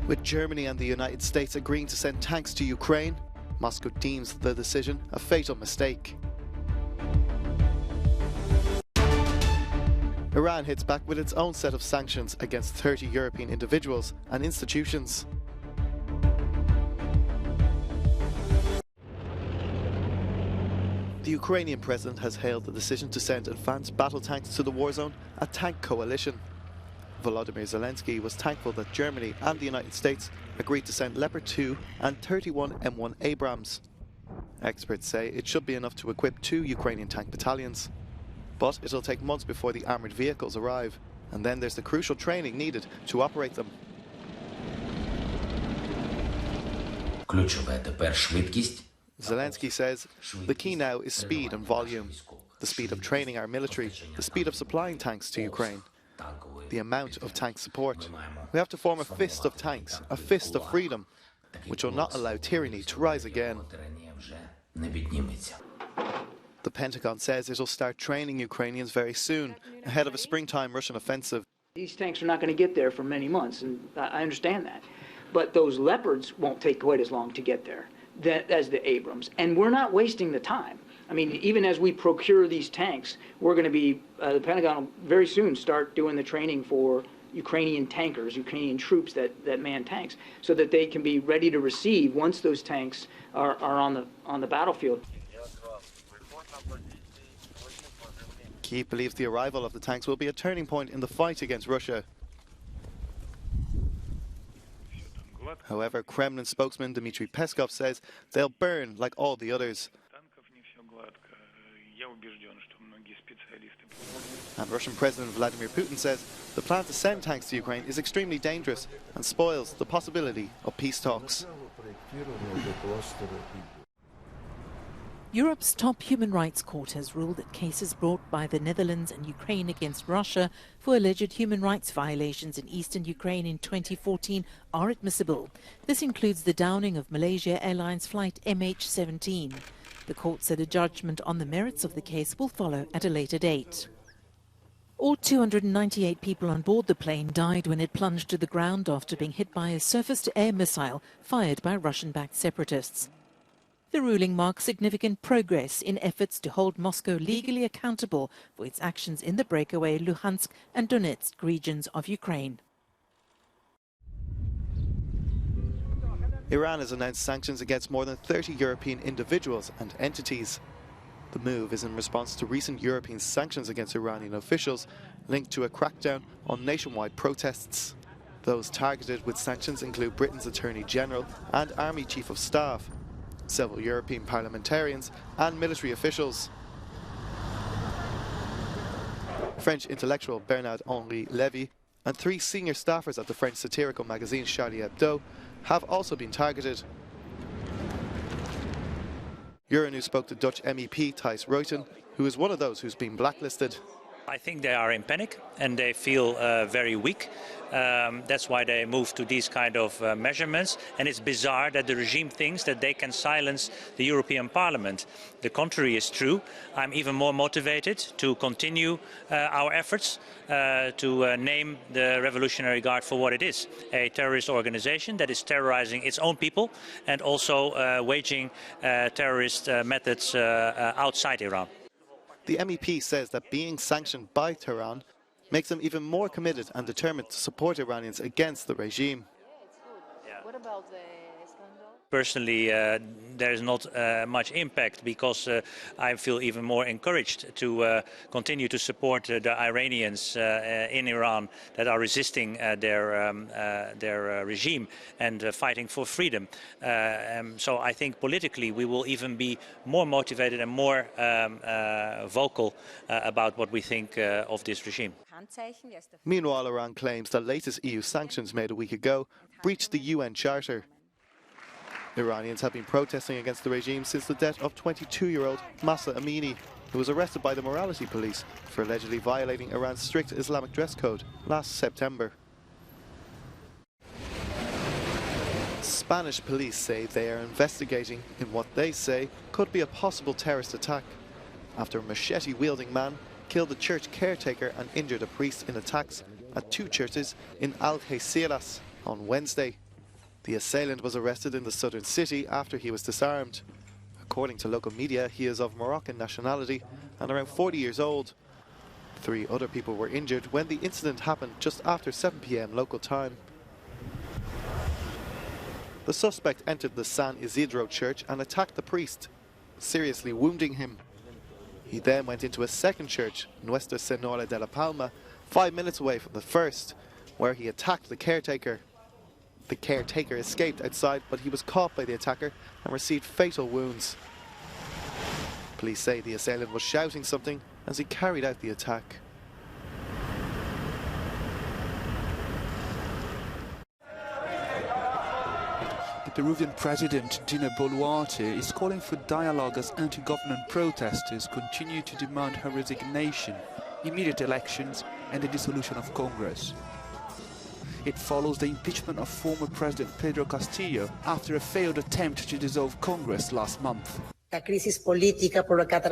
With Germany and the United States agreeing to send tanks to Ukraine, Moscow deems the decision a fatal mistake. Iran hits back with its own set of sanctions against 30 European individuals and institutions. The Ukrainian president has hailed the decision to send advanced battle tanks to the war zone a tank coalition. Volodymyr Zelensky was thankful that Germany and the United States agreed to send Leopard 2 and 31 M1 Abrams. Experts say it should be enough to equip 2 Ukrainian tank battalions. But it'll take months before the armoured vehicles arrive, and then there's the crucial training needed to operate them. Zelensky says the key now is speed and volume, the speed of training our military, the speed of supplying tanks to Ukraine, the amount of tank support. We have to form a fist of tanks, a fist of freedom, which will not allow tyranny to rise again. The Pentagon says it'll start training Ukrainians very soon, ahead of a springtime Russian offensive. These tanks are not going to get there for many months, and I understand that. But those Leopards won't take quite as long to get there as the Abrams. And we're not wasting the time. I mean, even as we procure these tanks, we're going to be, the Pentagon will very soon start doing the training for Ukrainian tankers, Ukrainian troops that man tanks, so that they can be ready to receive once those tanks are on the battlefield. Kyiv believes the arrival of the tanks will be a turning point in the fight against Russia. However, Kremlin spokesman Dmitry Peskov says they'll burn like all the others. And Russian President Vladimir Putin says the plan to send tanks to Ukraine is extremely dangerous and spoils the possibility of peace talks. Europe's top human rights court has ruled that cases brought by the Netherlands and Ukraine against Russia for alleged human rights violations in eastern Ukraine in 2014 are admissible. This includes the downing of Malaysia Airlines flight MH17. The court said a judgment on the merits of the case will follow at a later date. All 298 people on board the plane died when it plunged to the ground after being hit by a surface-to-air missile fired by Russian-backed separatists. The ruling marks significant progress in efforts to hold Moscow legally accountable for its actions in the breakaway Luhansk and Donetsk regions of Ukraine. Iran has announced sanctions against more than 30 European individuals and entities. The move is in response to recent European sanctions against Iranian officials linked to a crackdown on nationwide protests. Those targeted with sanctions include Britain's Attorney General and Army Chief of Staff, several European parliamentarians and military officials. French intellectual Bernard-Henri Lévy and 3 senior staffers at the French satirical magazine Charlie Hebdo have also been targeted. Euronews spoke to Dutch MEP Thijs Ruijten, who is one of those who's been blacklisted. I think they are in panic and they feel very weak. That's why they move to these kind of measurements. And it's bizarre that the regime thinks that they can silence the European Parliament. The contrary is true. I'm even more motivated to continue our efforts to name the Revolutionary Guard for what it is, a terrorist organization that is terrorizing its own people and also waging terrorist methods outside Iran. The MEP says that being sanctioned by Tehran makes them even more committed and determined to support Iranians against the regime. What about the scandal? Personally, there is not much impact because I feel even more encouraged to continue to support the Iranians in Iran that are resisting their regime and fighting for freedom. So I think politically we will even be more motivated and more vocal about what we think of this regime. Meanwhile, Iran claims the latest EU sanctions made a week ago breached the UN Charter. Iranians have been protesting against the regime since the death of 22-year-old Mahsa Amini, who was arrested by the morality police for allegedly violating Iran's strict Islamic dress code last September. Spanish police say they are investigating in what they say could be a possible terrorist attack after a machete-wielding man killed a church caretaker and injured a priest in attacks at 2 churches in Algeciras on Wednesday. The assailant was arrested in the southern city after he was disarmed. According to local media, he is of Moroccan nationality and around 40 years old. 3 other people were injured when the incident happened just after 7 p.m. local time. The suspect entered the San Isidro church and attacked the priest, seriously wounding him. He then went into a second church, Nuestra Senora de la Palma, 5 minutes away from the first, where he attacked the caretaker. The caretaker escaped outside, but he was caught by the attacker and received fatal wounds. Police say the assailant was shouting something as he carried out the attack. The Peruvian president, Dina Boluarte, is calling for dialogue as anti-government protesters continue to demand her resignation, immediate elections and the dissolution of Congress. It follows the impeachment of former President Pedro Castillo after a failed attempt to dissolve Congress last month. The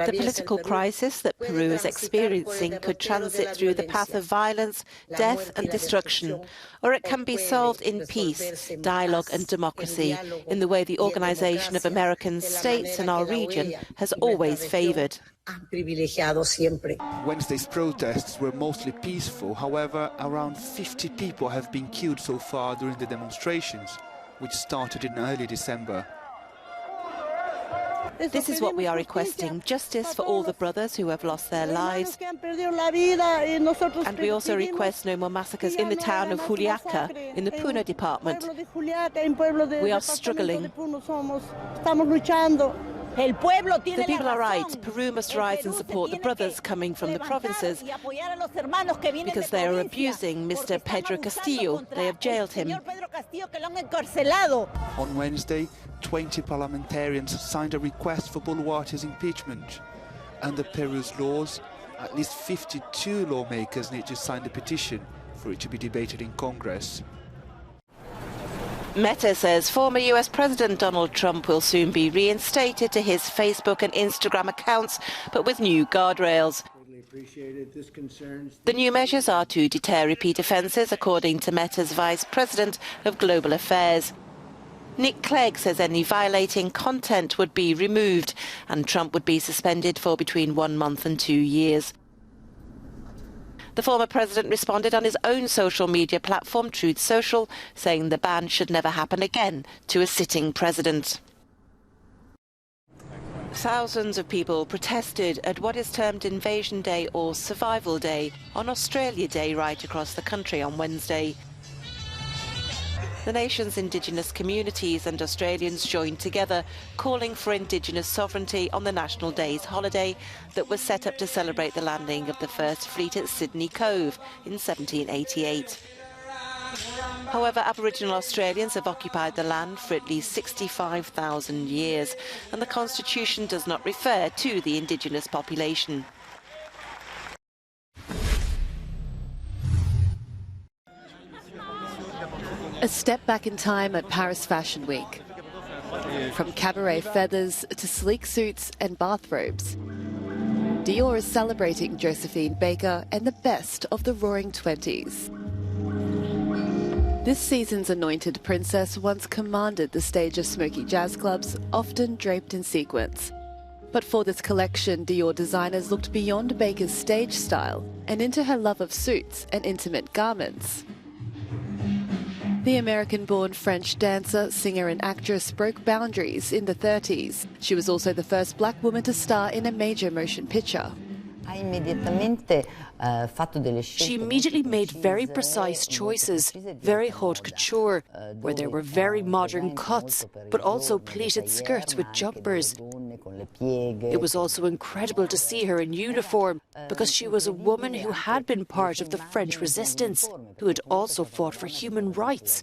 political crisis that Peru is experiencing could transit through the path of violence, death and destruction, or it can be solved in peace, dialogue and democracy, in the way the Organization of American States and our region has always favoured. Wednesday's protests were mostly peaceful. However, around 50 people have been killed so far during the demonstrations, which started in early December. This is what we are requesting, justice for all the brothers who have lost their lives. And we also request no more massacres in the town of Juliaca, in the Puno department. We are struggling. The people are right. Peru must rise and support the brothers coming from the provinces because they are abusing Mr. Pedro Castillo. They have jailed him. On Wednesday, 20 parliamentarians signed a request for Boluarte's impeachment. Under Peru's laws, at least 52 lawmakers need to sign the petition for it to be debated in Congress. Meta says former US President Donald Trump will soon be reinstated to his Facebook and Instagram accounts, but with new guardrails. The new measures are to deter repeat offences, according to Meta's Vice President of Global Affairs. Nick Clegg says any violating content would be removed and Trump would be suspended for between 1 month and 2 years. The former president responded on his own social media platform, Truth Social, saying the ban should never happen again to a sitting president. Thousands of people protested at what is termed Invasion Day or Survival Day on Australia Day right across the country on Wednesday. The nation's Indigenous communities and Australians joined together, calling for Indigenous sovereignty on the National Day's holiday that was set up to celebrate the landing of the First Fleet at Sydney Cove in 1788. However, Aboriginal Australians have occupied the land for at least 65,000 years, and the Constitution does not refer to the Indigenous population. A step back in time at Paris Fashion Week. From cabaret feathers to sleek suits and bathrobes, Dior is celebrating Josephine Baker and the best of the Roaring '20s. This season's anointed princess once commanded the stage of smoky jazz clubs, often draped in sequins. But for this collection, Dior designers looked beyond Baker's stage style and into her love of suits and intimate garments. The American-born French dancer, singer and actress broke boundaries in the 30s. She was also the first black woman to star in a major motion picture. She immediately made very precise choices, very haute couture, where there were very modern cuts, but also pleated skirts with jumpers. It was also incredible to see her in uniform, because she was a woman who had been part of the French resistance, who had also fought for human rights.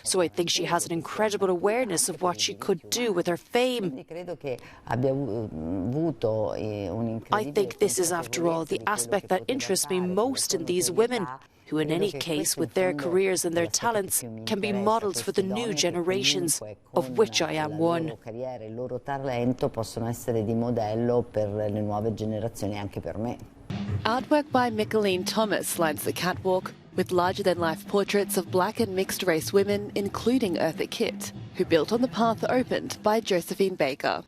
So I think she has an incredible awareness of what she could do with her fame. I think this is, after all, the aspect that interests me most in these women, who in any case, with their careers and their talents, can be models for the new generations, of which I am one. Artwork by Micheline Thomas lines the catwalk, with larger-than-life portraits of black and mixed-race women, including Eartha Kitt, who built on the path opened by Josephine Baker.